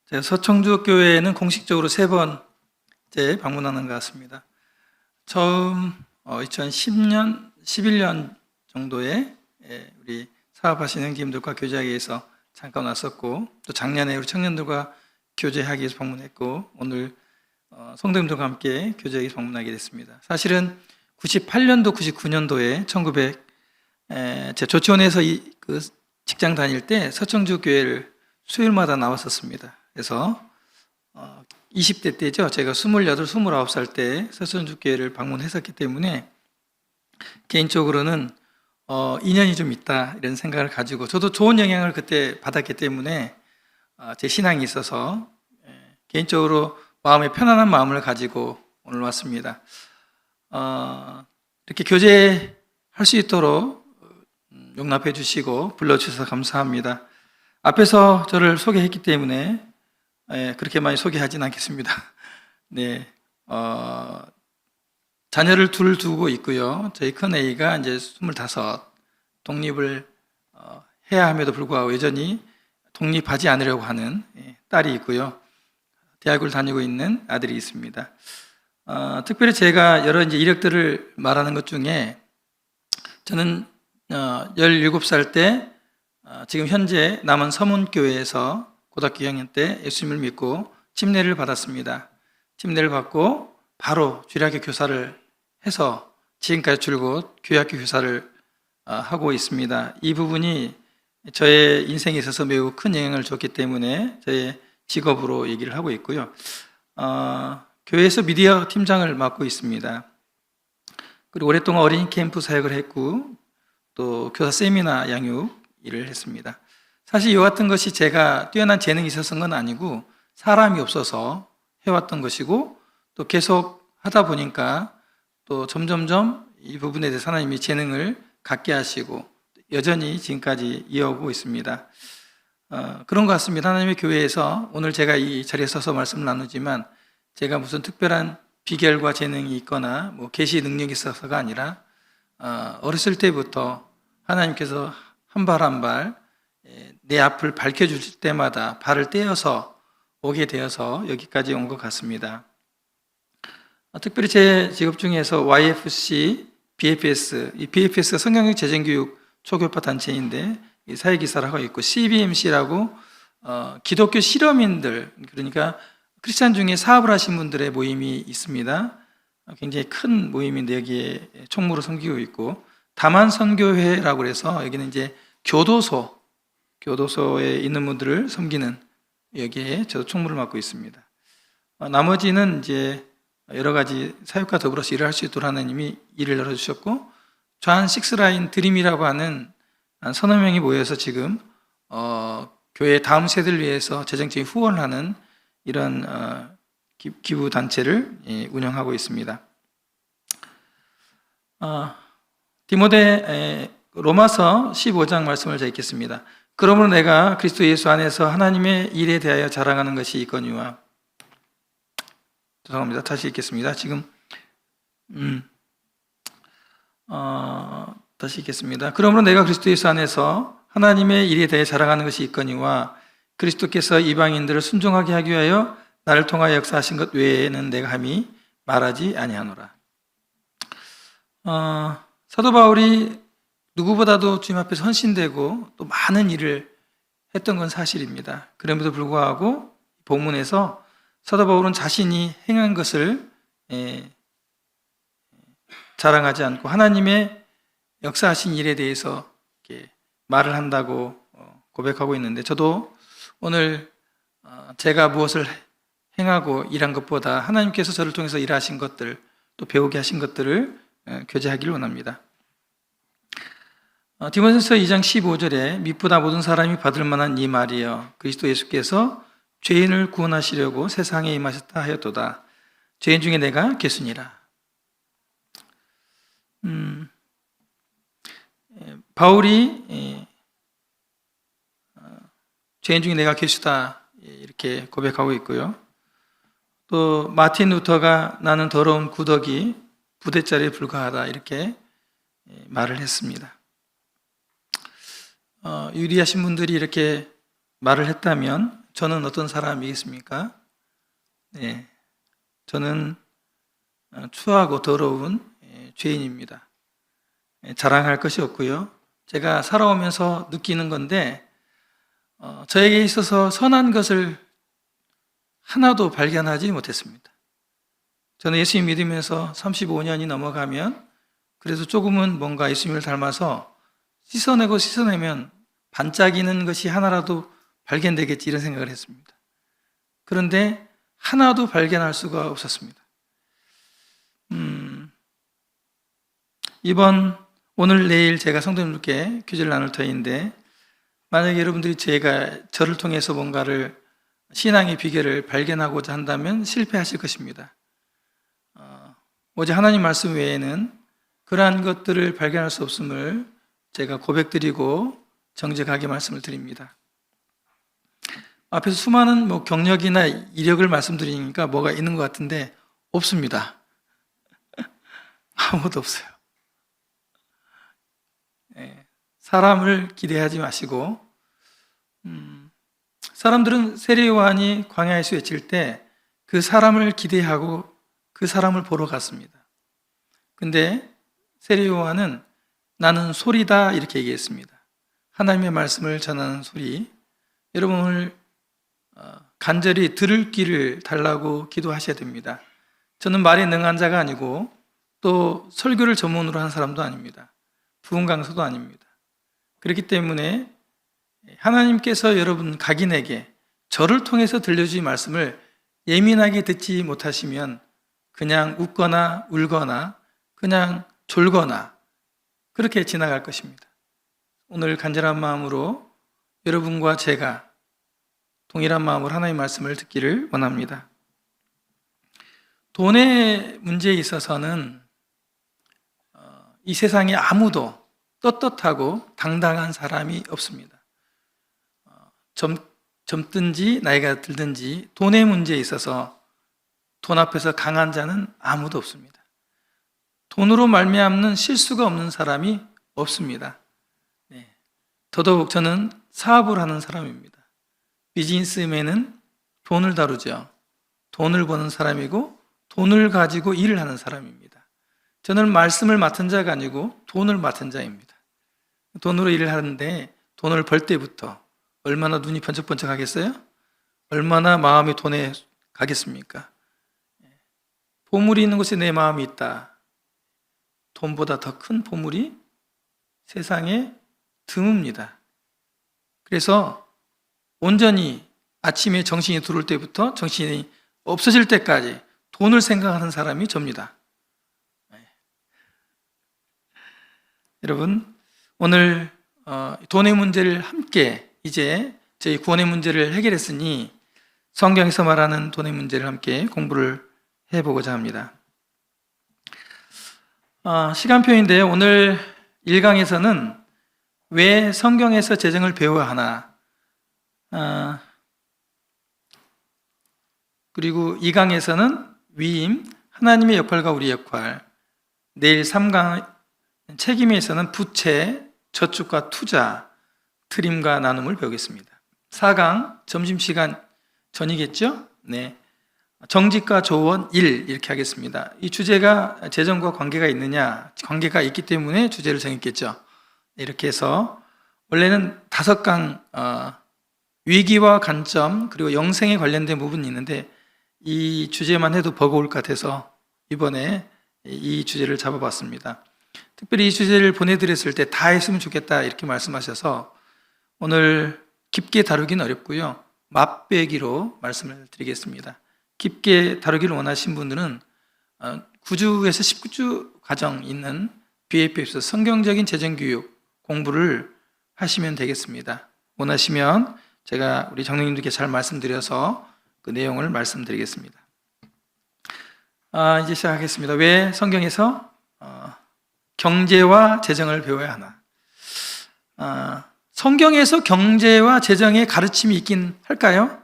제가 서청주 교회에는 공식적으로 3번째 방문하는 것 같습니다. 처음 2010년, 11년 정도에 우리 사업하시는 형제님들과 교제하기 위해서 잠깐 왔었고, 또 작년에 우리 청년들과 교제하기 위해서 방문했고, 오늘 성도님들과 함께 교제하기 위해서 방문하게 됐습니다. 사실은 98년도, 99년도에 제 조치원에서 그 직장 다닐 때 서청주 교회를 수요일마다 나왔었습니다. 그래서 20대 때죠. 제가 28, 29살 때 서천주 교회를 방문했었기 때문에 개인적으로는 인연이 좀 있다 이런 생각을 가지고, 저도 좋은 영향을 그때 받았기 때문에 제 신앙이 있어서 개인적으로 마음에 편안한 마음을 가지고 오늘 왔습니다. 이렇게 교제할 수 있도록 용납해 주시고 불러주셔서 감사합니다. 앞에서 저를 소개했기 때문에 그렇게 많이 소개하진 않겠습니다. 네, 자녀를 둘 두고 있고요. 저희 큰 A가 이제 25, 독립을 해야 함에도 불구하고 여전히 독립하지 않으려고 하는 딸이 있고요. 대학을 다니고 있는 아들이 있습니다. 특별히 제가 여러 이제 이력들을 말하는 것 중에, 저는 17살 때 지금 현재 남원 서문교회에서 고등학교 2학년 때 예수님을 믿고 침례를 받았습니다. 침례를 받고 바로 주일학교 교사를 해서 지금까지 줄곧 교회학교 교사를 하고 있습니다. 이 부분이 저의 인생에 있어서 매우 큰 영향을 줬기 때문에 저의 직업으로 얘기를 하고 있고요. 교회에서 미디어 팀장을 맡고 있습니다. 그리고 오랫동안 어린이 캠프 사역을 했고, 또 교사 세미나 양육 일을 했습니다. 사실 이와 같은 것이 제가 뛰어난 재능이 있어서는 건 아니고 사람이 없어서 해왔던 것이고, 또 계속 하다 보니까 또 점점점 이 부분에 대해서 하나님이 재능을 갖게 하시고 여전히 지금까지 이어오고 있습니다. 그런 것 같습니다. 하나님의 교회에서 오늘 제가 이 자리에 서서 말씀을 나누지만 제가 무슨 특별한 비결과 재능이 있거나 뭐 계시 능력이 있어서가 아니라 어렸을 때부터 하나님께서 한 발 한 발 내 앞을 밝혀주실 때마다 발을 떼어서 오게 되어서 여기까지 온 것 같습니다. 특별히 제 직업 중에서 YFC, BFS, 이 BFS가 성경적 재정교육 초교파 단체인데 사회기사를 하고 있고, CBMC라고 기독교 실험인들, 그러니까 크리스찬 중에 사업을 하신 분들의 모임이 있습니다. 굉장히 큰 모임인데 여기에 총무로 섬기고 있고, 다만선교회라고 해서 여기는 이제 교도소에 있는 분들을 섬기는, 여기에 저도 총무를 맡고 있습니다. 나머지는 이제 여러 가지 사역과 더불어서 일을 할 수 있도록 하나님이 일을 열어주셨고, 좌한 식스라인 드림이라고 하는 한 서너 명이 모여서 지금 교회 다음 세대를 위해서 재정적인 후원을 하는 이런 기부 단체를 운영하고 있습니다. 디모데 로마서 15장 말씀을 제가 읽겠습니다. 그러므로 내가 그리스도 예수 안에서 하나님의 일에 대하여 자랑하는 것이 있거니와, 죄송합니다. 다시 읽겠습니다. 다시 읽겠습니다. 그러므로 내가 그리스도 예수 안에서 하나님의 일에 대해 자랑하는 것이 있거니와, 그리스도께서 이방인들을 순종하게 하기 위하여 나를 통하여 역사하신 것 외에는 내가 감히 말하지 아니하노라. 사도 바울이 누구보다도 주님 앞에서 헌신되고 또 많은 일을 했던 건 사실입니다. 그럼에도 불구하고 본문에서 사도 바울은 자신이 행한 것을 자랑하지 않고 하나님의 역사하신 일에 대해서 이렇게 말을 한다고 고백하고 있는데, 저도 오늘 제가 무엇을 행하고 일한 것보다 하나님께서 저를 통해서 일하신 것들, 또 배우게 하신 것들을 교제하기를 원합니다. 디모데전서 2장 15절에 미쁘다 모든 사람이 받을 만한 이 말이여, 그리스도 예수께서 죄인을 구원하시려고 세상에 임하셨다 하였도다. 죄인 중에 내가 괴순이라. 바울이 죄인 중에 내가 괴수다 이렇게 고백하고 있고요. 또 마틴 루터가 나는 더러운 구더기 부대짜리에 불과하다 이렇게 말을 했습니다. 유리하신 분들이 이렇게 말을 했다면 저는 어떤 사람이겠습니까? 네, 저는 추하고 더러운 죄인입니다. 자랑할 것이 없고요. 제가 살아오면서 느끼는 건데 저에게 있어서 선한 것을 하나도 발견하지 못했습니다. 저는 예수님 믿으면서 35년이 넘어가면 그래도 조금은 뭔가 예수님을 닮아서 씻어내면 반짝이는 것이 하나라도 발견되겠지 이런 생각을 했습니다. 그런데 하나도 발견할 수가 없었습니다. 오늘 내일 제가 성도님들께 교제를 나눌 터인데 만약에 여러분들이 저를 통해서 뭔가를 신앙의 비결을 발견하고자 한다면 실패하실 것입니다. 오직 하나님 말씀 외에는 그러한 것들을 발견할 수 없음을 제가 고백드리고 정직하게 말씀을 드립니다. 앞에서 수많은 경력이나 이력을 말씀드리니까 뭐가 있는 것 같은데 없습니다. 아무것도 없어요. 사람을 기대하지 마시고 사람들은 세례 요한이 광야에서 외칠 때 그 사람을 기대하고 그 사람을 보러 갔습니다. 근데 세례 요한은 나는 소리다 이렇게 얘기했습니다. 하나님의 말씀을 전하는 소리. 여러분 오늘 간절히 들을 귀를 달라고 기도하셔야 됩니다. 저는 말에 능한 자가 아니고 또 설교를 전문으로 한 사람도 아닙니다. 부흥 강사도 아닙니다. 그렇기 때문에 하나님께서 여러분 각인에게 저를 통해서 들려주신 말씀을 예민하게 듣지 못하시면 그냥 웃거나 울거나 그냥 졸거나 그렇게 지나갈 것입니다. 오늘 간절한 마음으로 여러분과 제가 동일한 마음으로 하나님의 말씀을 듣기를 원합니다. 돈의 문제에 있어서는 이 세상에 아무도 떳떳하고 당당한 사람이 없습니다. 젊든지 나이가 들든지 돈의 문제에 있어서 돈 앞에서 강한 자는 아무도 없습니다. 돈으로 말미암는 실수가 없는 사람이 없습니다. 더더욱 저는 사업을 하는 사람입니다. 비즈니스맨은 돈을 다루죠. 돈을 버는 사람이고 돈을 가지고 일을 하는 사람입니다. 저는 말씀을 맡은 자가 아니고 돈을 맡은 자입니다. 돈으로 일을 하는데 돈을 벌 때부터 얼마나 눈이 번쩍번쩍 하겠어요? 얼마나 마음이 돈에 가겠습니까? 보물이 있는 곳에 내 마음이 있다. 돈보다 더 큰 보물이 세상에 드뭅니다. 그래서 온전히 아침에 정신이 들어올 때부터 정신이 없어질 때까지 돈을 생각하는 사람이 접니다. 여러분, 오늘 돈의 문제를 함께 이제 저희 구원의 문제를 해결했으니 성경에서 말하는 돈의 문제를 함께 공부를 해보고자 합니다. 시간표인데 오늘 1강에서는 왜 성경에서 재정을 배워야 하나, 그리고 2강에서는 위임, 하나님의 역할과 우리 역할, 내일 3강 책임에서는 부채, 저축과 투자, 드림과 나눔을 배우겠습니다. 4강 점심시간 전이겠죠? 네. 정직과 조언 1 이렇게 하겠습니다. 이 주제가 재정과 관계가 있느냐? 관계가 있기 때문에 주제를 정했겠죠. 이렇게 해서 원래는 5강 위기와 관점 그리고 영생에 관련된 부분이 있는데 이 주제만 해도 버거울 것 같아서 이번에 이 주제를 잡아봤습니다. 특별히 이 주제를 보내드렸을 때 다 했으면 좋겠다 이렇게 말씀하셔서 오늘 깊게 다루기는 어렵고요. 맛배기로 말씀을 드리겠습니다. 깊게 다루기를 원하신 분들은 9주에서 19주 과정 있는 BAP에서 성경적인 재정교육 공부를 하시면 되겠습니다. 원하시면 제가 우리 장로님들께 잘 말씀드려서 그 내용을 말씀드리겠습니다. 이제 시작하겠습니다. 왜 성경에서 경제와 재정을 배워야 하나? 성경에서 경제와 재정의 가르침이 있긴 할까요?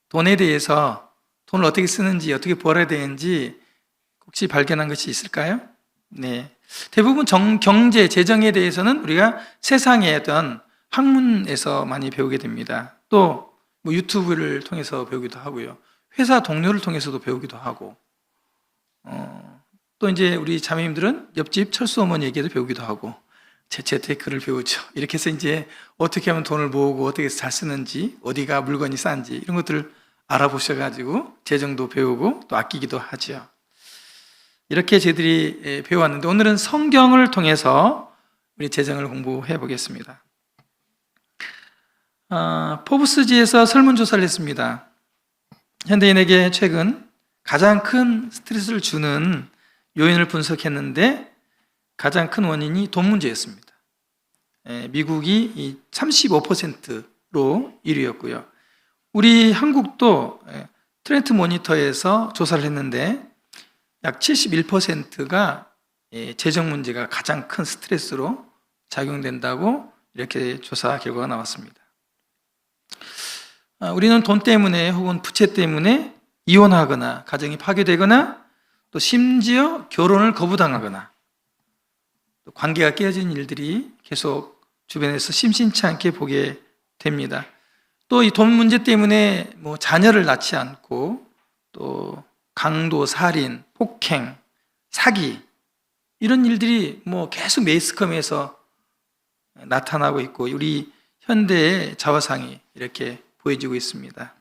돈에 대해서 돈을 어떻게 쓰는지 어떻게 벌어야 되는지 혹시 발견한 것이 있을까요? 네. 대부분 경제, 재정에 대해서는 우리가 세상의 어떤 학문에서 많이 배우게 됩니다. 또 뭐 유튜브를 통해서 배우기도 하고요. 회사 동료를 통해서도 배우기도 하고, 또 이제 우리 자매님들은 옆집 철수 어머니에게도 배우기도 하고, 재테크를 배우죠. 이렇게 해서 이제 어떻게 하면 돈을 모으고 어떻게 해서 잘 쓰는지, 어디가 물건이 싼지 이런 것들을 알아보셔가지고 재정도 배우고 또 아끼기도 하죠. 이렇게 저희들이 배워왔는데, 오늘은 성경을 통해서 우리 재정을 공부해 보겠습니다. 포브스지에서 설문조사를 했습니다. 현대인에게 최근 가장 큰 스트레스를 주는 요인을 분석했는데 가장 큰 원인이 돈 문제였습니다. 미국이 35%로 1위였고요. 우리 한국도 트렌트 모니터에서 조사를 했는데 약 71%가 재정 문제가 가장 큰 스트레스로 작용된다고 이렇게 조사 결과가 나왔습니다. 우리는 돈 때문에 혹은 부채 때문에 이혼하거나 가정이 파괴되거나 또 심지어 결혼을 거부당하거나 또 관계가 깨어진 일들이 계속 주변에서 심심치 않게 보게 됩니다. 또 이 돈 문제 때문에 뭐 자녀를 낳지 않고 또 강도, 살인, 폭행, 사기 이런 일들이 뭐 계속 매스컴에서 나타나고 있고 우리 현대의 자화상이 이렇게 보여지고 있습니다.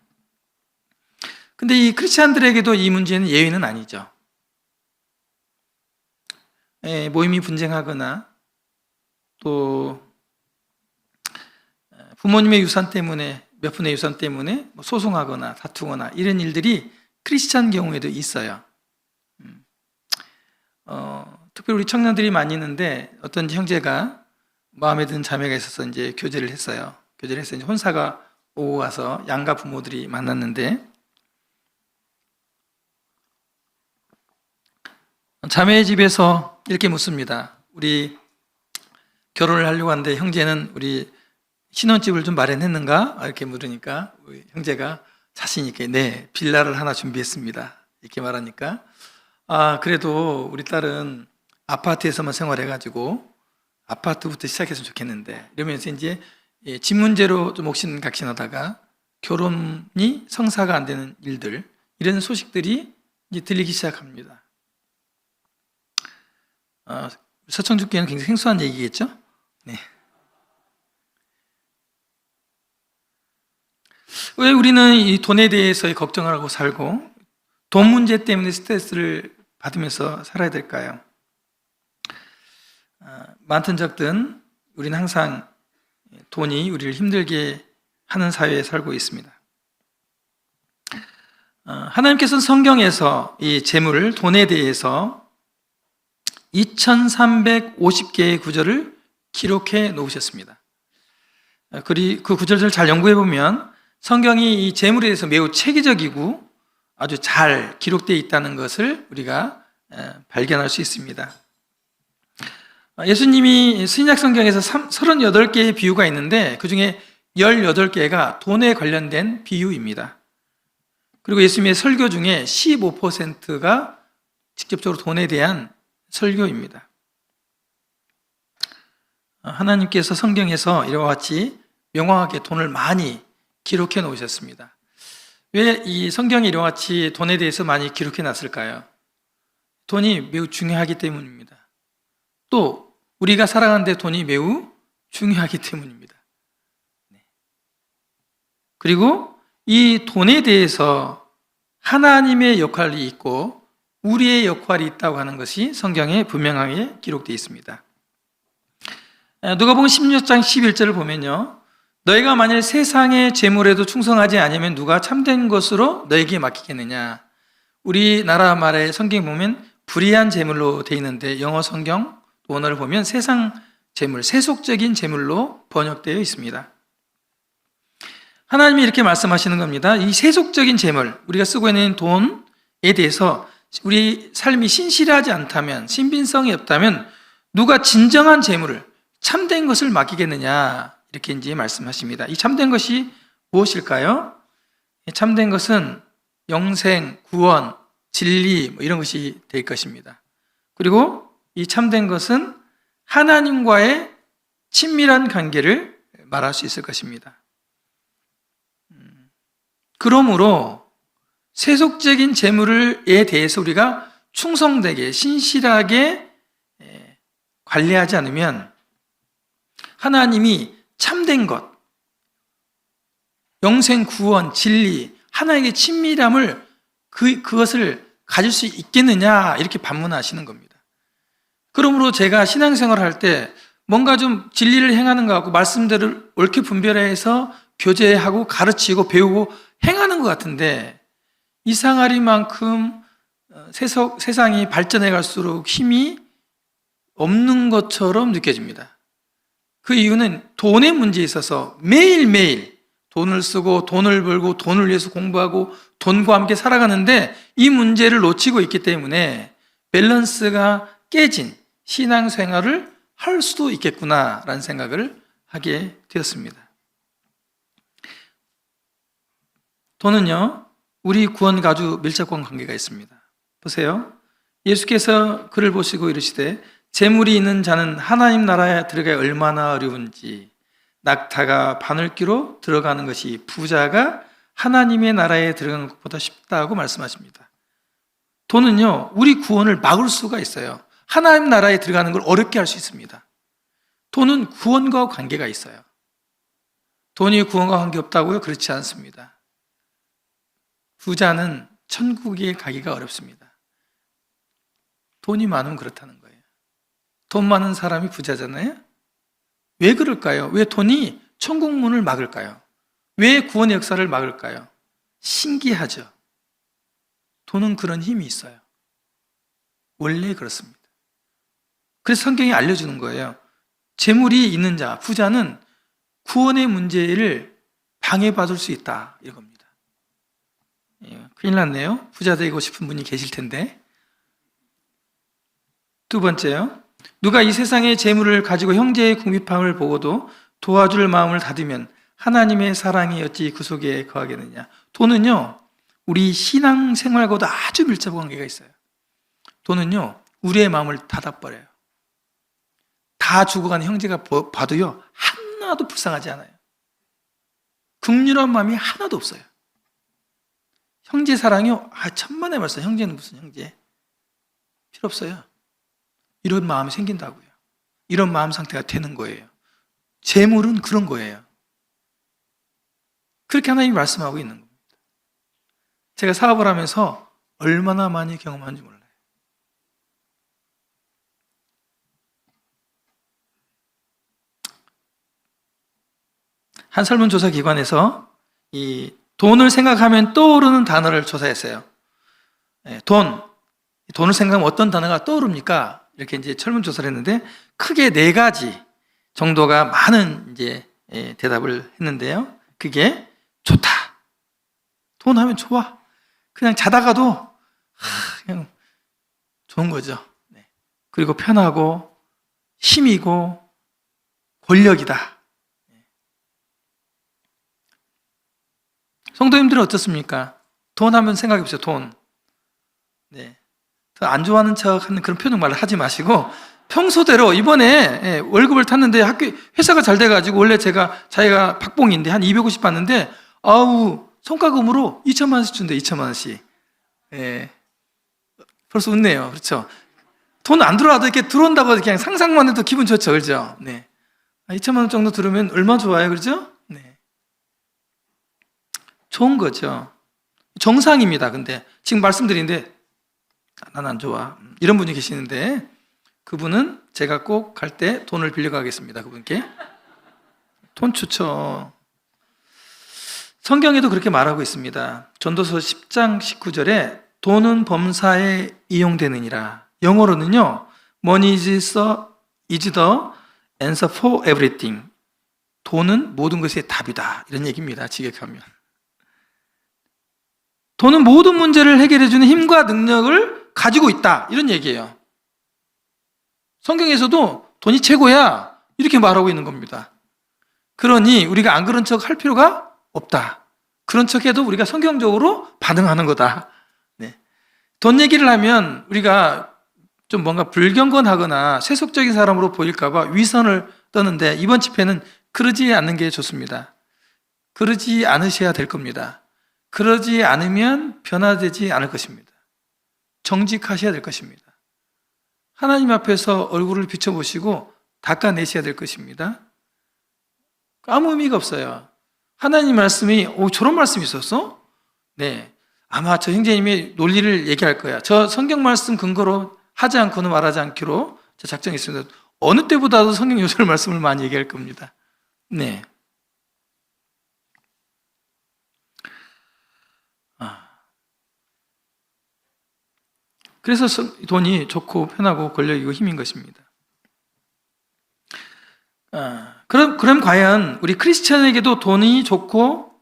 근데 이 크리스찬들에게도 이 문제는 예외는 아니죠. 모임이 분쟁하거나 또 부모님의 유산 때문에 몇 푼의 유산 때문에 소송하거나 다투거나 이런 일들이 크리스찬 경우에도 있어요. 특별히 우리 청년들이 많이 있는데 어떤 형제가 마음에 든 자매가 있어서 이제 교제를 했어요. 교제를 해서 이제 혼사가 오고 와서 양가 부모들이 만났는데 자매의 집에서 이렇게 묻습니다. 우리 결혼을 하려고 하는데 형제는 우리 신혼집을 좀 마련했는가? 이렇게 물으니까 우리 형제가 자신 있게 네, 빌라를 하나 준비했습니다. 이렇게 말하니까 그래도 우리 딸은 아파트에서만 생활해가지고 아파트부터 시작했으면 좋겠는데 이러면서 이제 집 문제로 좀 옥신각신하다가 결혼이 성사가 안 되는 일들 이런 소식들이 이제 들리기 시작합니다. 서청주께는 굉장히 생소한 얘기겠죠? 네. 왜 우리는 이 돈에 대해서 걱정을 하고 살고 돈 문제 때문에 스트레스를 받으면서 살아야 될까요? 많든 적든 우리는 항상 돈이 우리를 힘들게 하는 사회에 살고 있습니다. 하나님께서는 성경에서 이 재물, 돈에 대해서 2350개의 구절을 기록해 놓으셨습니다. 그 구절들을 잘 연구해 보면 성경이 이 재물에 대해서 매우 체계적이고 아주 잘 기록되어 있다는 것을 우리가 발견할 수 있습니다. 예수님이 신약 성경에서 38개의 비유가 있는데 그 중에 18개가 돈에 관련된 비유입니다. 그리고 예수님의 설교 중에 15%가 직접적으로 돈에 대한 설교입니다. 하나님께서 성경에서 이와 같이 명확하게 돈을 많이 기록해 놓으셨습니다. 왜 이 성경이 이와 같이 돈에 대해서 많이 기록해 놨을까요? 돈이 매우 중요하기 때문입니다. 또 우리가 살아가는데 돈이 매우 중요하기 때문입니다. 그리고 이 돈에 대해서 하나님의 역할이 있고 우리의 역할이 있다고 하는 것이 성경에 분명하게 기록되어 있습니다. 누가복음 16장 11절을 보면요, 너희가 만일 세상의 재물에도 충성하지 않으면 누가 참된 것으로 너에게 맡기겠느냐. 우리나라 말의 성경 보면 불의한 재물로 되어 있는데 영어 성경 원어를 보면 세상 재물, 세속적인 재물로 번역되어 있습니다. 하나님이 이렇게 말씀하시는 겁니다. 이 세속적인 재물, 우리가 쓰고 있는 돈에 대해서 우리 삶이 신실하지 않다면, 신빙성이 없다면 누가 진정한 재물을, 참된 것을 맡기겠느냐, 이렇게 이제 말씀하십니다. 이 참된 것이 무엇일까요? 참된 것은 영생, 구원, 진리 이런 것이 될 것입니다. 그리고 이 참된 것은 하나님과의 친밀한 관계를 말할 수 있을 것입니다. 그러므로 세속적인 재물에 대해서 우리가 충성되게 신실하게 관리하지 않으면 하나님이 참된 것, 영생 구원, 진리, 하나님의 친밀함을 그것을 가질 수 있겠느냐 이렇게 반문하시는 겁니다. 그러므로 제가 신앙생활을 할 때 뭔가 좀 진리를 행하는 것 같고 말씀들을 옳게 분별해서 교제하고 가르치고 배우고 행하는 것 같은데 이상하리만큼 세상이 발전해 갈수록 힘이 없는 것처럼 느껴집니다. 그 이유는 돈의 문제에 있어서 매일매일 돈을 쓰고 돈을 벌고 돈을 위해서 공부하고 돈과 함께 살아가는데 이 문제를 놓치고 있기 때문에 밸런스가 깨진 신앙생활을 할 수도 있겠구나라는 생각을 하게 되었습니다. 돈은요, 우리 구원과 아주 밀접한 관계가 있습니다. 보세요. 예수께서 그를 보시고 이르시되 재물이 있는 자는 하나님 나라에 들어가기 얼마나 어려운지 낙타가 바늘귀로 들어가는 것이 부자가 하나님의 나라에 들어가는 것보다 쉽다고 말씀하십니다. 돈은요, 우리 구원을 막을 수가 있어요. 하나님 나라에 들어가는 걸 어렵게 할 수 있습니다. 돈은 구원과 관계가 있어요. 돈이 구원과 관계없다고요? 그렇지 않습니다. 부자는 천국에 가기가 어렵습니다. 돈이 많으면 그렇다는 거예요. 돈 많은 사람이 부자잖아요? 왜 그럴까요? 왜 돈이 천국 문을 막을까요? 왜 구원의 역사를 막을까요? 신기하죠? 돈은 그런 힘이 있어요. 원래 그렇습니다. 그래서 성경이 알려주는 거예요. 재물이 있는 자, 부자는 구원의 문제를 방해받을 수 있다. 이겁니다. 큰일 났네요. 부자 되고 싶은 분이 계실 텐데. 두 번째요. 누가 이 세상의 재물을 가지고 형제의 궁핍함을 보고도 도와줄 마음을 닫으면 하나님의 사랑이 어찌 그 속에 거하겠느냐. 돈은요, 우리 신앙생활과도 아주 밀접한 관계가 있어요. 돈은요, 우리의 마음을 닫아버려요. 다 죽어가는 형제가 봐도요, 하나도 불쌍하지 않아요. 긍휼한 마음이 하나도 없어요. 형제 사랑이요, 천만에 말씀. 형제는 무슨 형제? 필요 없어요. 이런 마음이 생긴다고요. 이런 마음 상태가 되는 거예요. 재물은 그런 거예요. 그렇게 하나님이 말씀하고 있는 겁니다. 제가 사업을 하면서 얼마나 많이 경험하는지 몰라요. 한 설문조사 기관에서 이 돈을 생각하면 떠오르는 단어를 조사했어요. 돈을 생각하면 어떤 단어가 떠오릅니까? 이렇게 이제 설문조사를 했는데 크게 4가지 정도가 많은 이제 대답을 했는데요. 그게 좋다. 돈 하면 좋아. 그냥 자다가도 그냥 좋은 거죠. 그리고 편하고 힘이고 권력이다. 성도님들은 어떻습니까? 돈 하면 생각해 보세요. 돈. 더 안 좋아하는 척 하는 그런 표현 말을 하지 마시고 평소대로 이번에 월급을 탔는데 회사가 잘 돼가지고 원래 자기가 박봉인데 한 250 받는데 성과금으로 2천만 원씩 준대. 2천만 원씩. 벌써 웃네요. 그렇죠? 돈 안 들어와도 이렇게 들어온다고 그냥 상상만 해도 기분 좋죠. 그렇죠? 2천만 원 정도 들으면 얼마나 좋아요. 그렇죠? 좋은 거죠. 정상입니다. 근데 지금 말씀드리는데 난 안 좋아. 이런 분이 계시는데 그분은 제가 꼭 갈 때 돈을 빌려가겠습니다. 그분께. 돈 좋죠. 성경에도 그렇게 말하고 있습니다. 전도서 10장 19절에 돈은 범사에 이용되느니라. 영어로는요, money is the answer for everything. 돈은 모든 것의 답이다. 이런 얘기입니다. 직역하면. 돈은 모든 문제를 해결해주는 힘과 능력을 가지고 있다. 이런 얘기예요. 성경에서도 돈이 최고야. 이렇게 말하고 있는 겁니다. 그러니 우리가 안 그런 척 할 필요가 없다. 그런 척 해도 우리가 성경적으로 반응하는 거다. 돈 얘기를 하면 우리가 좀 뭔가 불경건하거나 세속적인 사람으로 보일까봐 위선을 떠는데 이번 집회는 그러지 않는 게 좋습니다. 그러지 않으셔야 될 겁니다. 그러지 않으면 변화되지 않을 것입니다. 정직하셔야 될 것입니다. 하나님 앞에서 얼굴을 비춰보시고 닦아내셔야 될 것입니다. 아무 의미가 없어요. 하나님 말씀이 저런 말씀이 있었어? 네, 아마 저 형제님이 논리를 얘기할 거야. 저 성경 말씀 근거로 하지 않고는 말하지 않기로 저 작정했습니다. 어느 때보다도 성경 요절 말씀을 많이 얘기할 겁니다. 네. 그래서 돈이 좋고 편하고 권력이고 힘인 것입니다. 그럼 과연 우리 크리스천에게도 돈이 좋고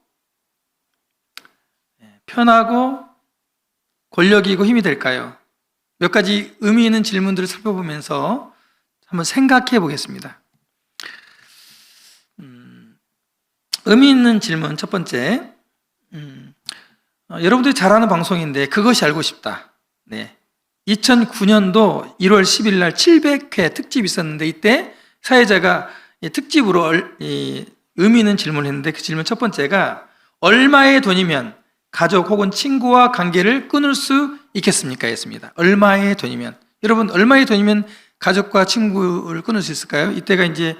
편하고 권력이고 힘이 될까요? 몇 가지 의미 있는 질문들을 살펴보면서 한번 생각해 보겠습니다. 의미 있는 질문 첫 번째, 여러분들이 잘 아는 방송인데 그것이 알고 싶다. 네. 2009년도 1월 10일 날 700회 특집이 있었는데 이때 사회자가 특집으로 의미 있는 질문을 했는데 그 질문 첫 번째가 얼마의 돈이면 가족 혹은 친구와 관계를 끊을 수 있겠습니까? 였습니다. 얼마의 돈이면. 여러분, 얼마의 돈이면 가족과 친구를 끊을 수 있을까요? 이때가 이제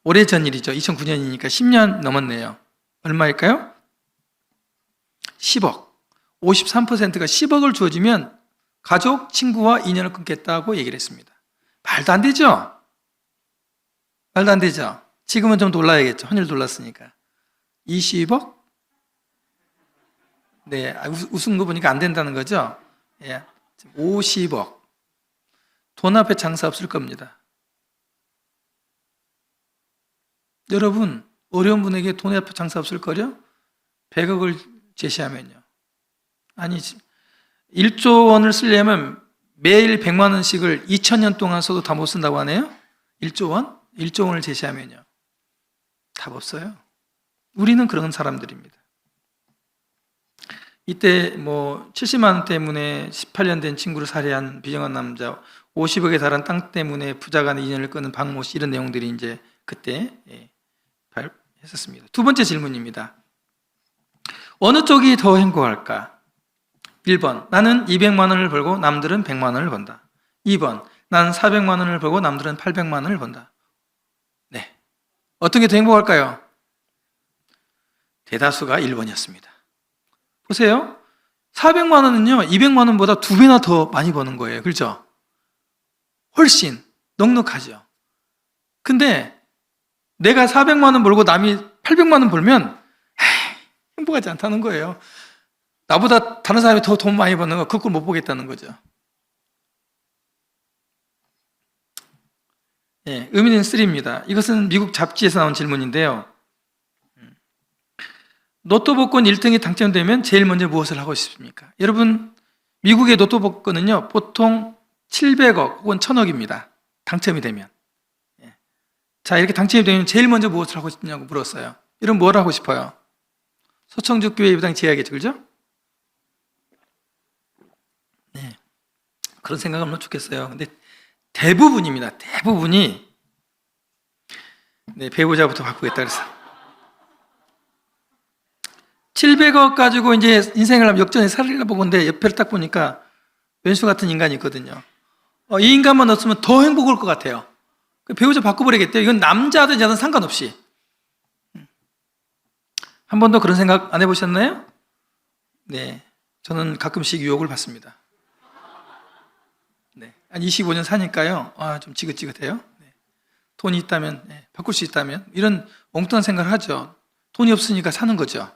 오래전 일이죠. 2009년이니까 10년 넘었네요. 얼마일까요? 10억. 53%가 10억을 주어지면 가족, 친구와 인연을 끊겠다고 얘기를 했습니다. 말도 안 되죠? 말도 안 되죠? 지금은 좀 놀라야겠죠. 환율 놀랐으니까. 20억? 네, 웃은 거 보니까 안 된다는 거죠? 예, 50억. 돈 앞에 장사 없을 겁니다. 여러분, 어려운 분에게 돈 앞에 장사 없을 거요? 100억을 제시하면요. 아니, 1조 원을 쓰려면 매일 100만 원씩을 2000년 동안 써도 다 못 쓴다고 하네요? 1조 원? 1조 원을 제시하면요. 답 없어요. 우리는 그런 사람들입니다. 이때 70만 원 때문에 18년 된 친구를 살해한 비정한 남자, 50억에 달한 땅 때문에 부자 간의 인연을 끊은 박모 씨, 이런 내용들이 이제 그때 했었습니다. 두 번째 질문입니다. 어느 쪽이 더 행복할까? 1번, 나는 200만 원을 벌고 남들은 100만 원을 번다. 2번, 나는 400만 원을 벌고 남들은 800만 원을 번다. 네, 어떤 게 더 행복할까요? 대다수가 1번이었습니다. 보세요. 400만 원은요, 200만 원보다 2배나 더 많이 버는 거예요. 그렇죠? 훨씬 넉넉하죠. 근데 내가 400만 원 벌고 남이 800만 원 벌면 행복하지 않다는 거예요. 나보다 다른 사람이 더 돈 많이 버는 거 그걸 못 보겠다는 거죠. 예, 의미는 3입니다. 이것은 미국 잡지에서 나온 질문인데요. 로또 복권 1등이 당첨되면 제일 먼저 무엇을 하고 싶습니까? 여러분, 미국의 로또 복권은요, 보통 700억 혹은 1000억입니다. 당첨이 되면. 예. 자, 이렇게 당첨이 되면 제일 먼저 무엇을 하고 싶냐고 물었어요. 여러분, 뭘 하고 싶어요? 서청주 교회 예배당 지어야겠죠, 그죠? 네. 그런 생각하면 좋겠어요. 근데 대부분입니다. 대부분이 네, 배우자부터 바꾸겠다 그래서 700억 가지고 이제 인생을 역전해 살리려고 보는데 옆에를 딱 보니까 왼수 같은 인간이 있거든요. 이 인간만 없으면 더 행복할 것 같아요. 배우자 바꿔버리겠대요. 이건 남자든 여자든 상관없이. 한 번도 그런 생각 안 해보셨나요? 네, 저는 가끔씩 유혹을 받습니다. 네, 한 25년 사니까요. 좀 지긋지긋해요. 네. 돈이 있다면, 바꿀 수 있다면 이런 엉뚱한 생각을 하죠. 돈이 없으니까 사는 거죠.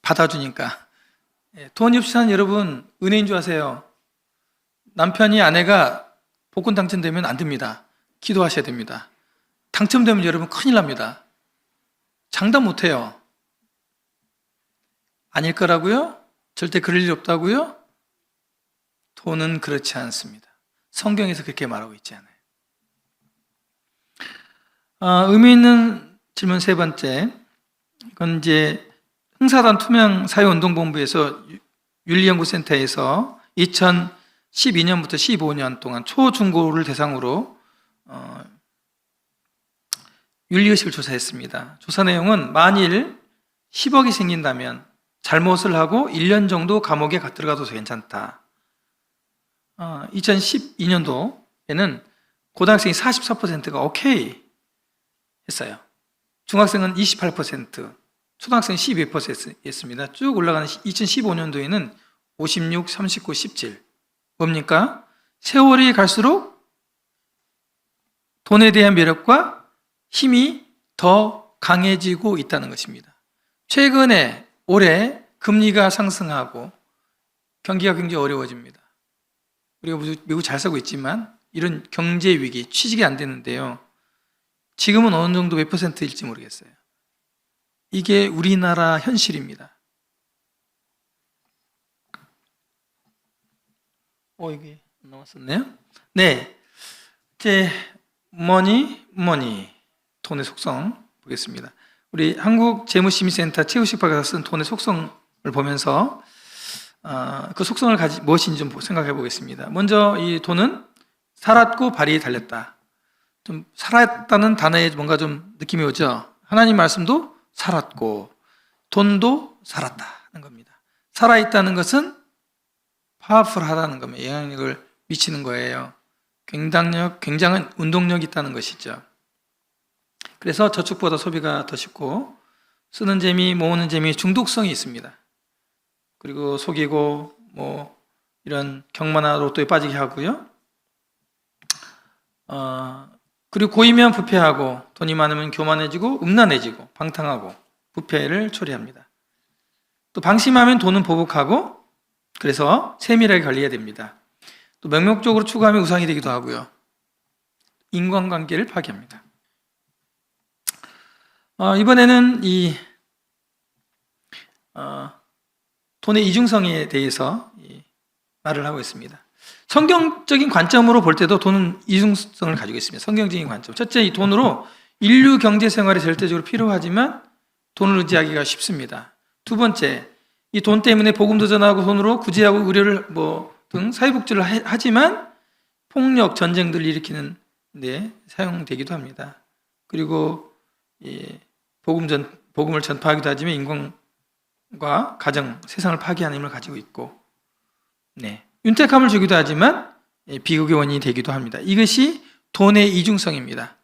받아주니까. 돈이 없이 사는 여러분, 은혜인 줄 아세요? 남편이 아내가 복권 당첨되면 안 됩니다. 기도하셔야 됩니다. 당첨되면 여러분 큰일 납니다. 장담 못해요. 아닐 거라고요? 절대 그럴 일 없다고요? 돈은 그렇지 않습니다. 성경에서 그렇게 말하고 있지 않아요. 의미 있는 질문 세 번째. 이건 이제 흥사단 투명사회운동본부에서 윤리연구센터에서 2012년부터 15년 동안 초중고를 대상으로 윤리의식을 조사했습니다. 조사 내용은 만일 10억이 생긴다면 잘못을 하고 1년 정도 감옥에 들어가도 괜찮다. 2012년도에는 고등학생이 44%가 오케이 했어요. 중학생은 28%, 초등학생은 12%였습니다. 쭉 올라가는 2015년도에는 56, 39, 17. 뭡니까? 세월이 갈수록 돈에 대한 매력과 힘이 더 강해지고 있다는 것입니다. 최근에 올해 금리가 상승하고 경기가 굉장히 어려워집니다. 우리가 미국 잘 살고 있지만 이런 경제 위기, 취직이 안 되는데요. 지금은 어느 정도 몇 %일지 모르겠어요. 이게 우리나라 현실입니다. 이게 넘었었네요. 네. 이제 머니, 돈의 속성 보겠습니다. 우리 한국재무심의센터 최우식 박사가 쓴 돈의 속성을 보면서 그 속성을 무엇인지 좀 생각해 보겠습니다. 먼저 이 돈은 살았고 발이 달렸다. 좀 살았다는 단어에 뭔가 좀 느낌이 오죠. 하나님 말씀도 살았고 돈도 살았다는 겁니다. 살아있다는 것은 파워풀하다는 겁니다. 영향력을 미치는 거예요. 굉장한 운동력이 있다는 것이죠. 그래서 저축보다 소비가 더 쉽고 쓰는 재미, 모으는 재미, 중독성이 있습니다. 그리고 속이고 이런 경마나 로또에 빠지게 하고요. 그리고 고이면 부패하고 돈이 많으면 교만해지고 음란해지고 방탕하고 부패를 초래합니다. 또 방심하면 돈은 보복하고 그래서 세밀하게 관리해야 됩니다. 또 명목적으로 추구하면 우상이 되기도 하고요. 인간관계를 파괴합니다. 이번에는 이 돈의 이중성에 대해서 말을 하고 있습니다. 성경적인 관점으로 볼 때도 돈은 이중성을 가지고 있습니다. 성경적인 관점. 첫째, 이 돈으로 인류 경제 생활이 절대적으로 필요하지만 돈을 의지하기가 쉽습니다. 두 번째, 이 돈 때문에 복음도 전하고 돈으로 구제하고 의료를 등 사회복지를 하지만 폭력, 전쟁들을 일으키는 데 사용되기도 합니다. 그리고 복음을 전파하기도 하지만 인간과 가정, 세상을 파괴하는 힘을 가지고 있고, 윤택함을 주기도 하지만 비극의 원인이 되기도 합니다. 이것이 돈의 이중성입니다.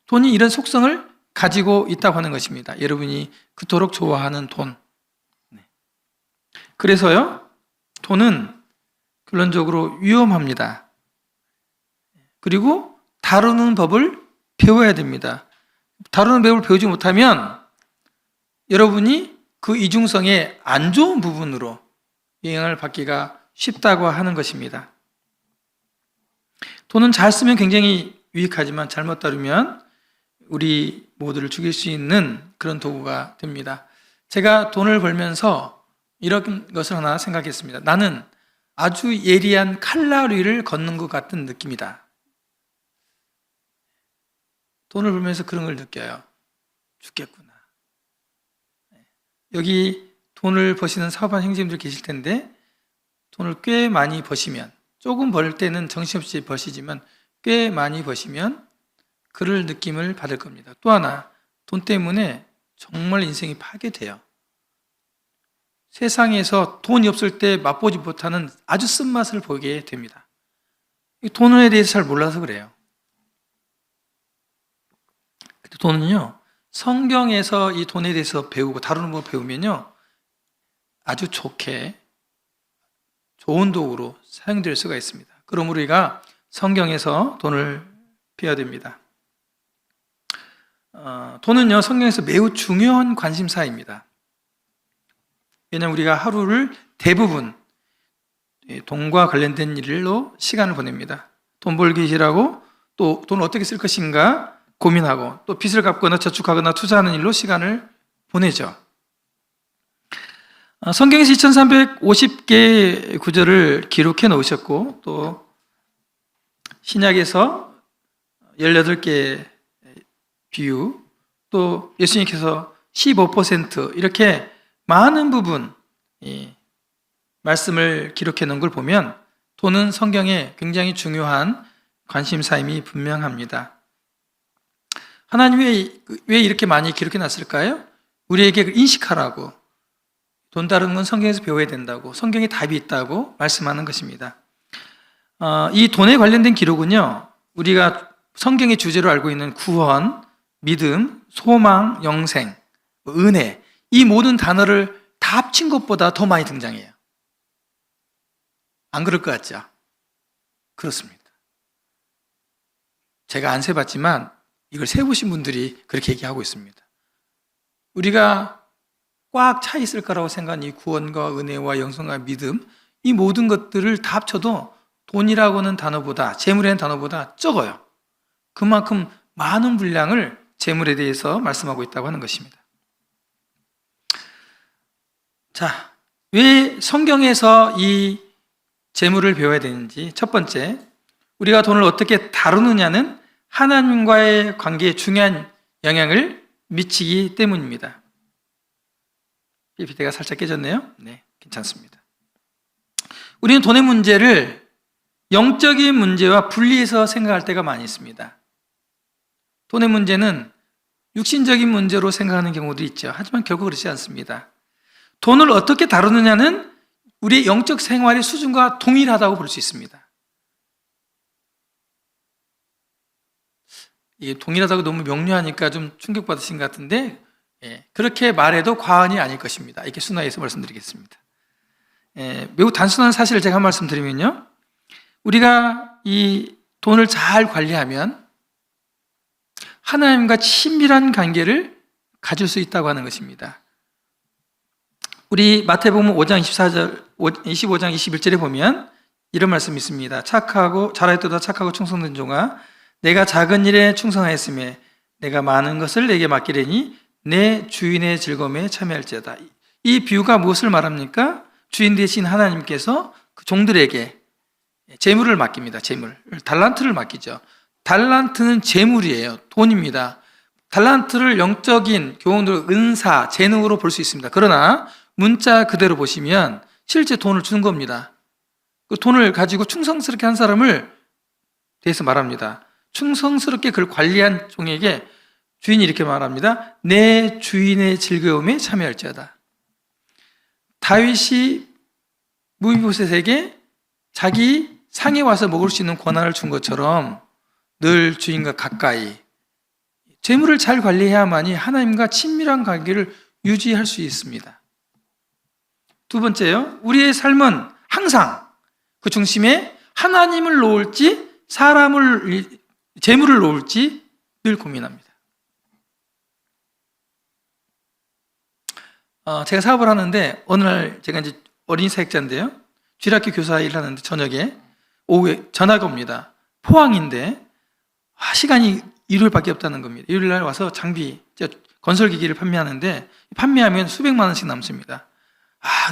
돈이 이런 속성을 가지고 있다고 하는 것입니다. 여러분이 그토록 좋아하는 돈. 그래서요, 돈은 결론적으로 위험합니다. 그리고 다루는 법을 배워야 됩니다. 다루는 법을 배우지 못하면 여러분이 그 이중성의 안 좋은 부분으로 영향을 받기가 쉽다고 하는 것입니다. 돈은 잘 쓰면 굉장히 유익하지만 잘못 다루면 우리 모두를 죽일 수 있는 그런 도구가 됩니다. 제가 돈을 벌면서 이런 것을 하나 생각했습니다. 나는 아주 예리한 칼날위를 걷는 것 같은 느낌이다. 돈을 벌면서 그런 걸 느껴요. 죽겠구나. 여기 돈을 버시는 사업한 형제님들 계실 텐데 돈을 꽤 많이 버시면, 조금 벌 때는 정신없이 버시지만 꽤 많이 버시면 그럴 느낌을 받을 겁니다. 또 하나, 돈 때문에 정말 인생이 파괴돼요. 세상에서 돈이 없을 때 맛보지 못하는 아주 쓴맛을 보게 됩니다. 돈에 대해서 잘 몰라서 그래요. 돈은요, 성경에서 이 돈에 대해서 배우고 다루는 거 배우면요, 아주 좋게 좋은 도구로 사용될 수가 있습니다. 그럼 우리가 성경에서 돈을 배워야 됩니다. 돈은요, 성경에서 매우 중요한 관심사입니다. 왜냐하면 우리가 하루를 대부분 돈과 관련된 일로 시간을 보냅니다. 돈 벌기 일하고 또 돈을 어떻게 쓸 것인가 고민하고 또 빚을 갚거나 저축하거나 투자하는 일로 시간을 보내죠. 성경에서 2350개 구절을 기록해 놓으셨고 또 신약에서 18개 비유, 또 예수님께서 15% 이렇게 많은 부분 말씀을 기록해 놓은 걸 보면 돈은 성경에 굉장히 중요한 관심사임이 분명합니다. 하나님이 왜 이렇게 많이 기록해 놨을까요? 우리에게 인식하라고, 돈 다루는 건 성경에서 배워야 된다고, 성경에 답이 있다고 말씀하는 것입니다. 이 돈에 관련된 기록은요, 우리가 성경의 주제로 알고 있는 구원, 믿음, 소망, 영생, 은혜, 이 모든 단어를 다 합친 것보다 더 많이 등장해요. 안 그럴 것 같죠? 그렇습니다. 제가 안 세봤지만 이걸 세보신 분들이 그렇게 얘기하고 있습니다. 우리가 꽉 차 있을 거라고 생각한 이 구원과 은혜와 영성과 믿음, 이 모든 것들을 다 합쳐도 돈이라고 하는 단어보다, 재물이라는 단어보다 적어요. 그만큼 많은 분량을 재물에 대해서 말씀하고 있다고 하는 것입니다. 자, 왜 성경에서 이 재물을 배워야 되는지, 첫 번째, 우리가 돈을 어떻게 다루느냐는 하나님과의 관계에 중요한 영향을 미치기 때문입니다. PPT가 살짝 깨졌네요. 네, 괜찮습니다. 우리는 돈의 문제를 영적인 문제와 분리해서 생각할 때가 많이 있습니다. 돈의 문제는 육신적인 문제로 생각하는 경우도 있죠. 하지만 결국 그렇지 않습니다. 돈을 어떻게 다루느냐는 우리의 영적 생활의 수준과 동일하다고 볼 수 있습니다. 이게 동일하다고 너무 명료하니까 좀 충격받으신 것 같은데, 그렇게 말해도 과언이 아닐 것입니다. 이렇게 순화해서 말씀드리겠습니다. 매우 단순한 사실을 제가 한 말씀 드리면요, 우리가 이 돈을 잘 관리하면 하나님과 친밀한 관계를 가질 수 있다고 하는 것입니다. 우리 마태복음 5장 25장 21절에 보면 이런 말씀이 있습니다. 잘하였도다 착하고 충성된 종아, 내가 작은 일에 충성하였으며 내가 많은 것을 내게 맡기려니 내 주인의 즐거움에 참여할지어다. 이 비유가 무엇을 말합니까? 주인 되신 하나님께서 그 종들에게 재물을 맡깁니다. 재물, 달란트를 맡기죠. 달란트는 재물이에요. 돈입니다. 달란트를 영적인 교훈으로 은사, 재능으로 볼 수 있습니다. 그러나 문자 그대로 보시면 실제 돈을 주는 겁니다. 그 돈을 가지고 충성스럽게 한 사람을 대해서 말합니다. 충성스럽게 그걸 관리한 종에게 주인이 이렇게 말합니다. 내 주인의 즐거움에 참여할지어다. 다윗이 무비보셋에게 자기 상에 와서 먹을 수 있는 권한을 준 것처럼 늘 주인과 가까이 재물을 잘 관리해야만이 하나님과 친밀한 관계를 유지할 수 있습니다. 두 번째요, 우리의 삶은 항상 그 중심에 하나님을 놓을지 재물을 놓을지 늘 고민합니다. 제가 사업을 하는데 어느 날 제가 이제 어린이 사역자인데요, 주일학교 교사 일을 하는데 저녁에 오후에 전화가 옵니다. 포항인데 시간이 일요일밖에 없다는 겁니다. 일요일 날 와서 장비, 건설기기를 판매하는데 판매하면 수백만 원씩 남습니다.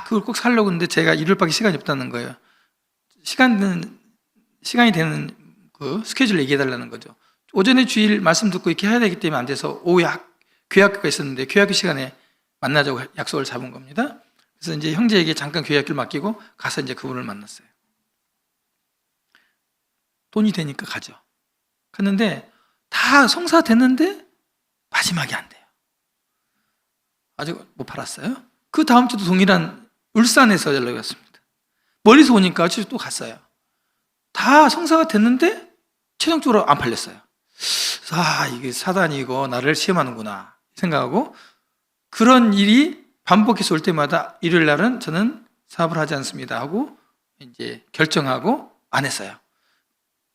그걸 꼭 살려고 했는데 제가 일요일밖에 시간이 없다는 거예요. 시간이 되는 그 스케줄을 얘기해달라는 거죠. 오전에 주일 말씀 듣고 이렇게 해야 되기 때문에 안 돼서 오후에 교회학교가 있었는데 교회학교 시간에 만나자고 약속을 잡은 겁니다. 그래서 이제 형제에게 잠깐 교회학교를 맡기고 가서 이제 그분을 만났어요. 돈이 되니까 가죠. 갔는데 다 성사됐는데 마지막이 안 돼요. 아직 못 팔았어요. 그 다음 주도 동일한 울산에서 연락이 왔습니다. 멀리서 오니까 또 갔어요. 다 성사가 됐는데 최종적으로 안 팔렸어요. 이게 사단이 이거 나를 시험하는구나 생각하고, 그런 일이 반복해서 올 때마다 일요일 날은 저는 사업을 하지 않습니다 하고 이제 결정하고 안 했어요.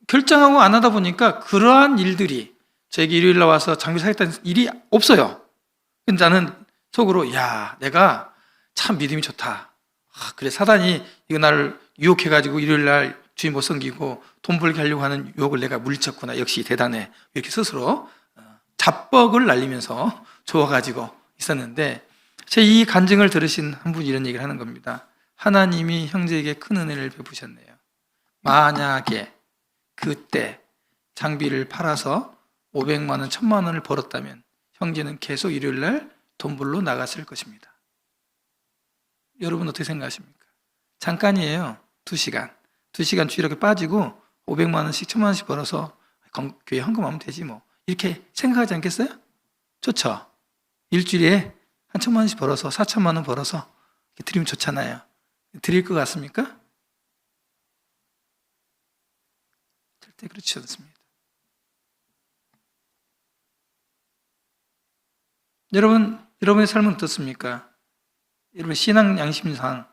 결정하고 안 하다 보니까 그러한 일들이 저에게 일요일 날 와서 장비 사겠다는 일이 없어요. 근데 나는 속으로 내가 참 믿음이 좋다. 그래, 사단이 이거 나를 유혹해가지고 일요일 날 주인 못 섬기고 돈 벌게 하려고 하는 유혹을 내가 물리쳤구나. 역시 대단해. 이렇게 스스로 자뻑을 날리면서 좋아가지고 있었는데, 제 이 간증을 들으신 한 분이 이런 얘기를 하는 겁니다. 하나님이 형제에게 큰 은혜를 베푸셨네요. 만약에 그때 장비를 팔아서 500만 원, 1000만 원을 벌었다면 형제는 계속 일요일 날 돈 벌러 나갔을 것입니다. 여러분 어떻게 생각하십니까? 잠깐이에요. 2시간. 2시간 주일학교 빠지고 500만 원씩 1000만 원씩 벌어서 교회 헌금하면 되지 뭐. 이렇게 생각하지 않겠어요? 좋죠? 일주일에 한 1,000만 원씩 벌어서 4천만 원 벌어서 드리면 좋잖아요. 드릴 것 같습니까? 절대 그렇지 않습니다. 여러분의 삶은 어떻습니까? 여러분 신앙 양심상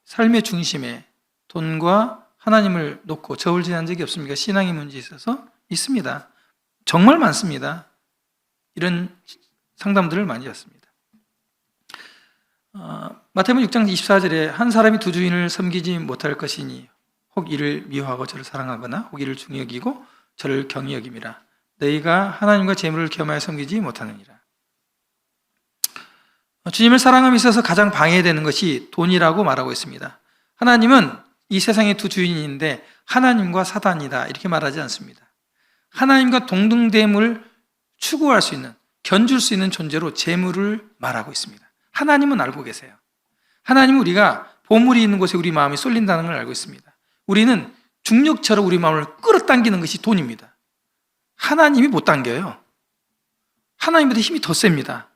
삶의 중심에 돈과 하나님을 놓고 저울질한 적이 없습니까? 신앙의 문제에 있어서 있습니다. 정말 많습니다. 이런 상담들을 많이 받습니다. 마태복음 6장 24절에 한 사람이 두 주인을 섬기지 못할 것이니 혹 이를 미워하고 저를 사랑하거나 혹 이를 중히 여기고 저를 경히 여김이라. 너희가 하나님과 재물을 겸하여 섬기지 못하느니라. 주님을 사랑함에 있어서 가장 방해되는 것이 돈이라고 말하고 있습니다. 하나님은 이 세상의 두 주인인데 하나님과 사단이다 이렇게 말하지 않습니다. 하나님과 동등됨을 추구할 수 있는, 견줄 수 있는 존재로 재물을 말하고 있습니다. 하나님은 알고 계세요. 하나님은 우리가 보물이 있는 곳에 우리 마음이 쏠린다는 걸 알고 있습니다. 우리는 중력처럼 우리 마음을 끌어당기는 것이 돈입니다. 하나님이 못 당겨요. 하나님보다 힘이 더 셉니다.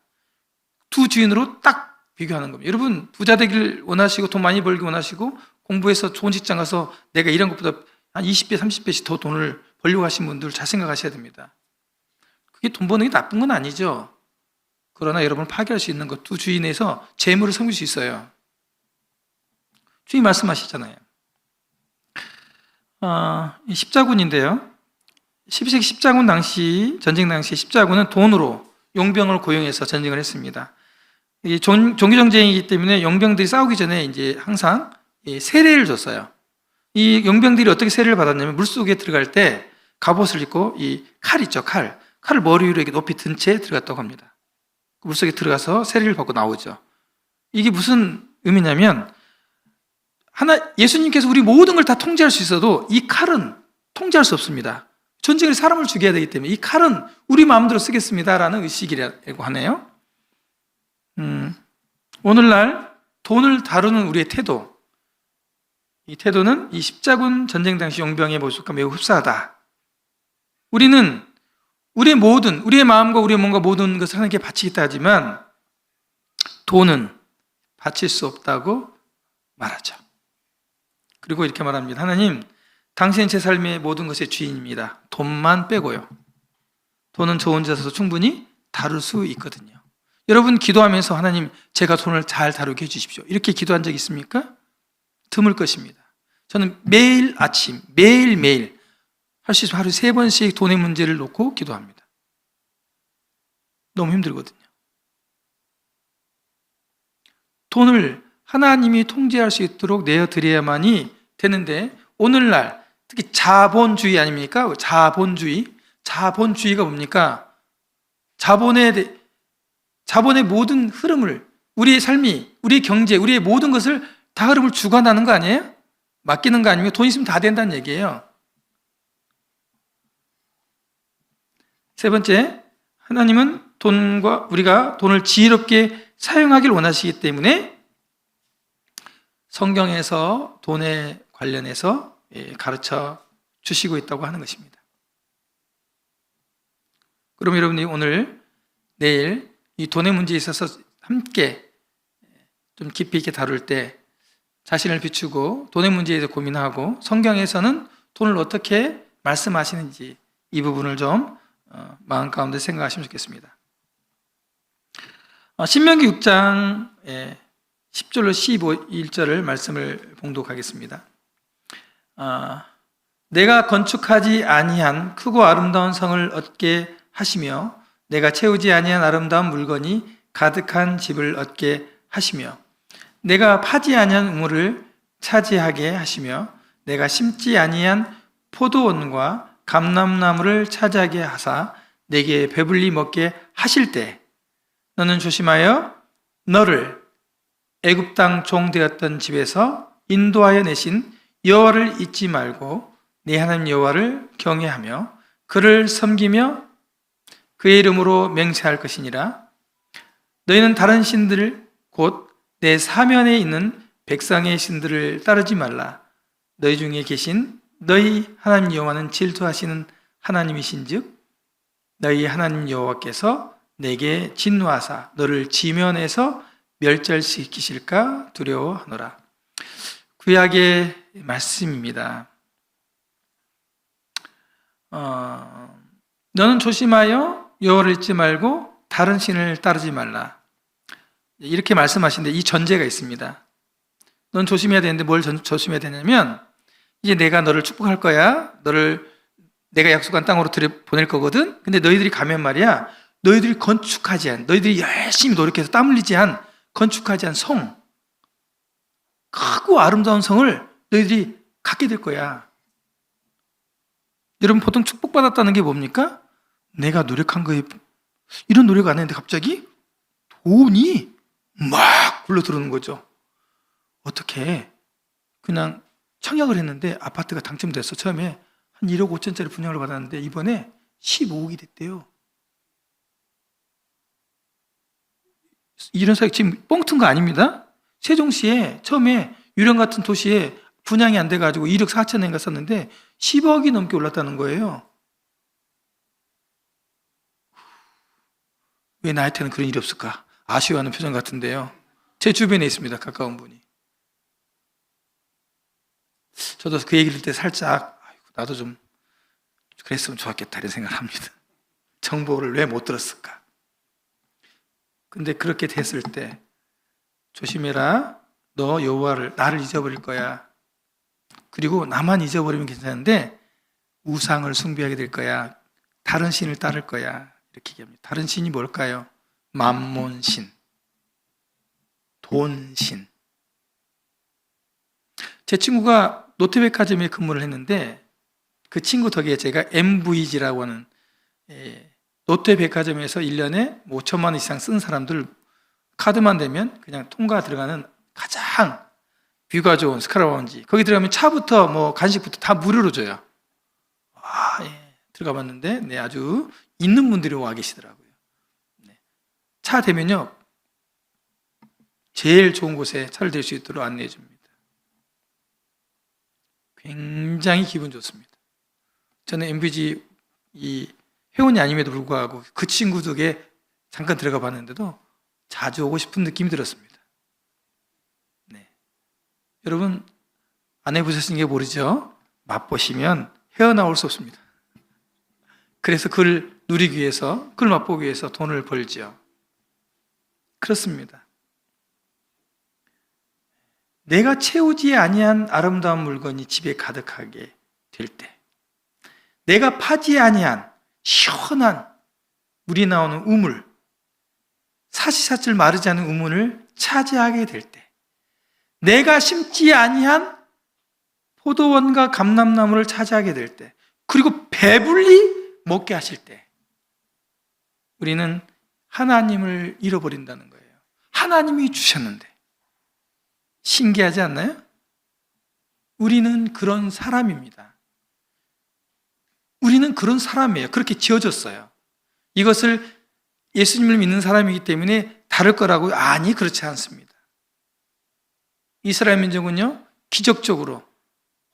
두 주인으로 딱 비교하는 겁니다. 여러분 부자 되길 원하시고 돈 많이 벌기 원하시고 공부해서 좋은 직장 가서 내가 이런 것보다 한 20배, 30배씩 더 돈을 벌려고 하신 분들 잘 생각하셔야 됩니다. 그게 돈 버는 게 나쁜 건 아니죠. 그러나 여러분을 파괴할 수 있는 것, 두 주인에서 재물을 섬길 수 있어요. 주님 말씀하시잖아요. 십자군인데요. 12세기 십자군 당시, 전쟁 당시 십자군은 돈으로 용병을 고용해서 전쟁을 했습니다. 종교정쟁이기 때문에 용병들이 싸우기 전에 이제 항상 세례를 줬어요. 이 용병들이 어떻게 세례를 받았냐면 물속에 들어갈 때 갑옷을 입고 이 칼 있죠, 칼을 머리 위로 이렇게 높이 든 채 들어갔다고 합니다. 물속에 들어가서 세례를 받고 나오죠. 이게 무슨 의미냐면 예수님께서 우리 모든 걸 다 통제할 수 있어도 이 칼은 통제할 수 없습니다. 전쟁에 사람을 죽여야 되기 때문에 이 칼은 우리 마음대로 쓰겠습니다라는 의식이라고 하네요. 오늘날 돈을 다루는 우리의 태도, 이 태도는 이 십자군 전쟁 당시 용병의 모습과 매우 흡사하다. 우리는 우리의 마음과 우리의 몸과 모든 것을 하나님께 바치겠다 하지만 돈은 바칠 수 없다고 말하죠. 그리고 이렇게 말합니다. 하나님, 당신은 제 삶의 모든 것의 주인입니다. 돈만 빼고요. 돈은 저 혼자서도 충분히 다룰 수 있거든요. 여러분 기도하면서 하나님, 제가 돈을 잘 다루게 해주십시오. 이렇게 기도한 적 있습니까? 드물 것입니다. 저는 매일 아침, 매일매일 할 수 있으면 하루에 3번씩 돈의 문제를 놓고 기도합니다. 너무 힘들거든요. 돈을 하나님이 통제할 수 있도록 내어드려야만이 되는데 오늘날 특히 자본주의 아닙니까? 자본주의가 뭡니까? 자본의 모든 흐름을, 우리의 삶이, 우리의 경제, 우리의 모든 것을 다 흐름을 주관하는 거 아니에요? 맡기는 거 아니면 돈 있으면 다 된다는 얘기예요. 세 번째, 하나님은 우리가 돈을 지혜롭게 사용하길 원하시기 때문에 성경에서 돈에 관련해서 가르쳐 주시고 있다고 하는 것입니다. 그럼 여러분이 오늘, 내일 이 돈의 문제에 있어서 함께 좀 깊이 있게 다룰 때 자신을 비추고 돈의 문제에 대해서 고민하고 성경에서는 돈을 어떻게 말씀하시는지 이 부분을 좀 마음 가운데 생각하시면 좋겠습니다. 신명기 6장 10절로 15절을 말씀을 봉독하겠습니다. 내가 건축하지 아니한 크고 아름다운 성을 얻게 하시며 내가 채우지 아니한 아름다운 물건이 가득한 집을 얻게 하시며 내가 파지 아니한 우물을 차지하게 하시며 내가 심지 아니한 포도원과 감람나무를 차지하게 하사 내게 배불리 먹게 하실 때 너는 조심하여 너를 애굽 땅 종 되었던 집에서 인도하여 내신 여호와를 잊지 말고 네 하나님 여호와를 경외하며 그를 섬기며 그의 이름으로 맹세할 것이니라. 너희는 다른 신들을 곧 내 사면에 있는 백성의 신들을 따르지 말라. 너희 중에 계신 너희 하나님 여호와는 질투하시는 하나님이신즉 너희 하나님 여호와께서 내게 진노하사 너를 지면에서 멸절시키실까 두려워하노라. 구약의 말씀입니다. 너는 조심하여 여호와를 잊지 말고 다른 신을 따르지 말라. 이렇게 말씀하시는데 이 전제가 있습니다. 넌 조심해야 되는데 뭘 조심해야 되냐면, 이제 내가 너를 축복할 거야. 너를 내가 약속한 땅으로 보낼 거거든. 근데 너희들이 가면 말이야, 너희들이 건축하지 않은, 너희들이 열심히 노력해서 땀 흘리지 않은, 건축하지 않은 성, 크고 아름다운 성을 너희들이 갖게 될 거야. 여러분, 보통 축복받았다는 게 뭡니까? 내가 노력한 거에 이런 노력 안 했는데 갑자기 돈이 막 굴러 들어오는 거죠. 어떻게 그냥 청약을 했는데 아파트가 당첨됐어. 처음에 한 1억 5천짜리 분양을 받았는데 이번에 15억이 됐대요. 이런 사기 지금 뻥 튼 거 아닙니다. 세종시에 처음에 유령 같은 도시에 분양이 안 돼가지고 1억 4천인가 썼는데 10억이 넘게 올랐다는 거예요. 왜 나한테는 그런 일이 없을까? 아쉬워하는 표정 같은데요. 제 주변에 있습니다. 가까운 분이. 저도 그 얘기를 할 때 살짝 나도 좀 그랬으면 좋았겠다 이런 생각을 합니다. 정보를 왜 못 들었을까? 근데 그렇게 됐을 때 조심해라. 너 여호와를, 나를 잊어버릴 거야. 그리고 나만 잊어버리면 괜찮은데 우상을 숭배하게 될 거야. 다른 신을 따를 거야. 이렇게 얘기합니다. 다른 신이 뭘까요? 맘몬신, 돈신. 제 친구가 롯데백화점에 근무를 했는데 그 친구 덕에 제가 MVG라고 하는 롯데백화점에서 1년에 5천만 원 이상 쓴 사람들 카드만 되면 그냥 통과 들어가는 가장 뷰가 좋은 스카라라운지, 거기 들어가면 차부터 뭐 간식부터 다 무료로 줘요. 들어가 봤는데 네, 아주 있는 분들이 와 계시더라고요. 네. 차 대면요 제일 좋은 곳에 차를 댈 수 있도록 안내해 줍니다. 굉장히 기분 좋습니다. 저는 MVG 이 회원이 아님에도 불구하고 그 친구 덕에 잠깐 들어가 봤는데도 자주 오고 싶은 느낌이 들었습니다. 네. 여러분 안 해보셨으니까 모르죠? 맛보시면 헤어나올 수 없습니다. 그래서 그걸 누리기 위해서, 그걸 맛보기 위해서 돈을 벌죠. 그렇습니다. 내가 채우지 아니한 아름다운 물건이 집에 가득하게 될 때, 내가 파지 아니한 시원한 물이 나오는 우물, 사시사철 마르지 않은 우물을 차지하게 될 때, 내가 심지 아니한 포도원과 감람나무를 차지하게 될 때, 그리고 배불리 먹게 하실 때, 우리는 하나님을 잃어버린다는 거예요. 하나님이 주셨는데. 신기하지 않나요? 우리는 그런 사람입니다. 우리는 그런 사람이에요. 그렇게 지어졌어요. 이것을 예수님을 믿는 사람이기 때문에 다를 거라고요? 아니, 그렇지 않습니다. 이스라엘 민족은요, 기적적으로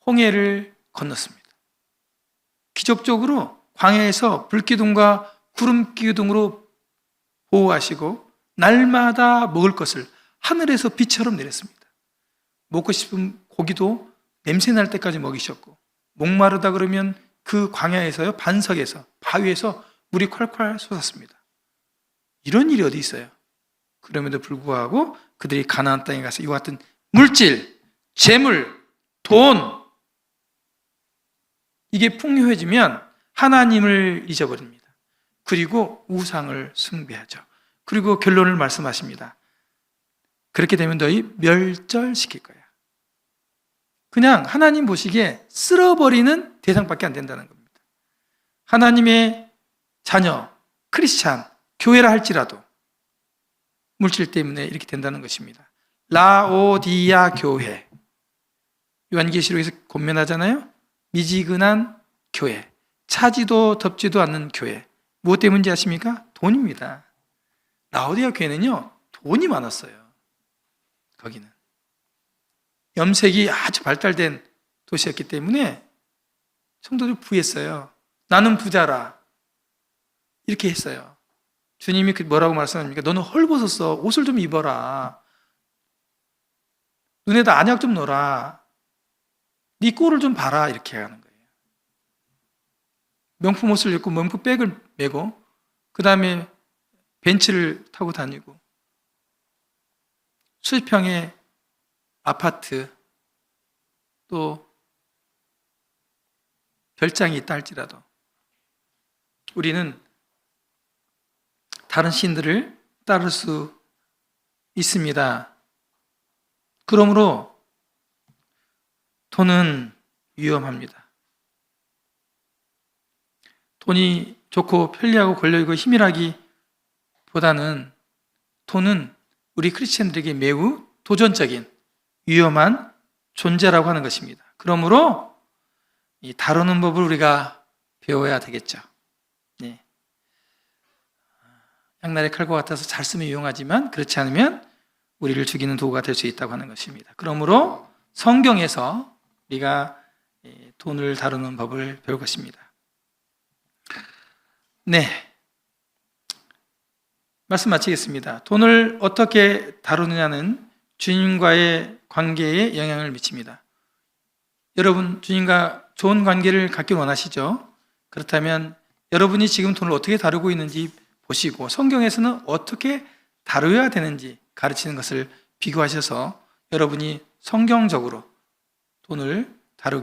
홍해를 건넜습니다. 기적적으로 광야에서 불기둥과 구름기둥으로 보호하시고 날마다 먹을 것을 하늘에서 비처럼 내렸습니다. 먹고 싶은 고기도 냄새 날 때까지 먹이셨고, 목마르다 그러면 그 광야에서요, 반석에서, 바위에서 물이 콸콸 솟았습니다. 이런 일이 어디 있어요? 그럼에도 불구하고 그들이 가나안 땅에 가서 이와 같은 물질, 재물, 돈, 이게 풍요해지면 하나님을 잊어버립니다. 그리고 우상을 숭배하죠. 그리고 결론을 말씀하십니다. 그렇게 되면 너희 멸절시킬 거야. 그냥 하나님 보시기에 쓸어버리는 대상밖에 안 된다는 겁니다. 하나님의 자녀, 크리스찬, 교회라 할지라도 물질 때문에 이렇게 된다는 것입니다. 라오디아 교회, 요한계시록에서 권면하잖아요. 미지근한 교회, 차지도 덥지도 않는 교회. 무엇 때문인지 아십니까? 돈입니다. 라오디아 교회는요, 돈이 많았어요. 거기는 염색이 아주 발달된 도시였기 때문에 성도들이 부했어요. 나는 부자라 이렇게 했어요. 주님이 뭐라고 말씀합니까? 너는 헐벗었어. 옷을 좀 입어라. 눈에다 안약 좀 넣어라. 네 꼴을 좀 봐라. 이렇게 하는 거예요. 명품 옷을 입고 명품 백을 메고 그 다음에 벤츠를 타고 다니고 수십 평의 아파트 또 별장이 있다 할지라도 우리는 다른 신들을 따를 수 있습니다. 그러므로 돈은 위험합니다. 돈이 좋고 편리하고 권력이고 힘이라기보다는 돈은 우리 크리스천들에게 매우 도전적인 위험한 존재라고 하는 것입니다. 그러므로 이 다루는 법을 우리가 배워야 되겠죠. 네. 양날의 칼과 같아서 잘 쓰면 유용하지만 그렇지 않으면 우리를 죽이는 도구가 될 수 있다고 하는 것입니다. 그러므로 성경에서 우리가 돈을 다루는 법을 배울 것입니다. 네. 말씀 마치겠습니다. 돈을 어떻게 다루느냐는 주님과의 관계에 영향을 미칩니다. 여러분, 주님과 좋은 관계를 갖길 원하시죠? 그렇다면 여러분이 지금 돈을 어떻게 다루고 있는지 보시고 성경에서는 어떻게 다루어야 되는지 가르치는 것을 비교하셔서 여러분이 성경적으로 돈을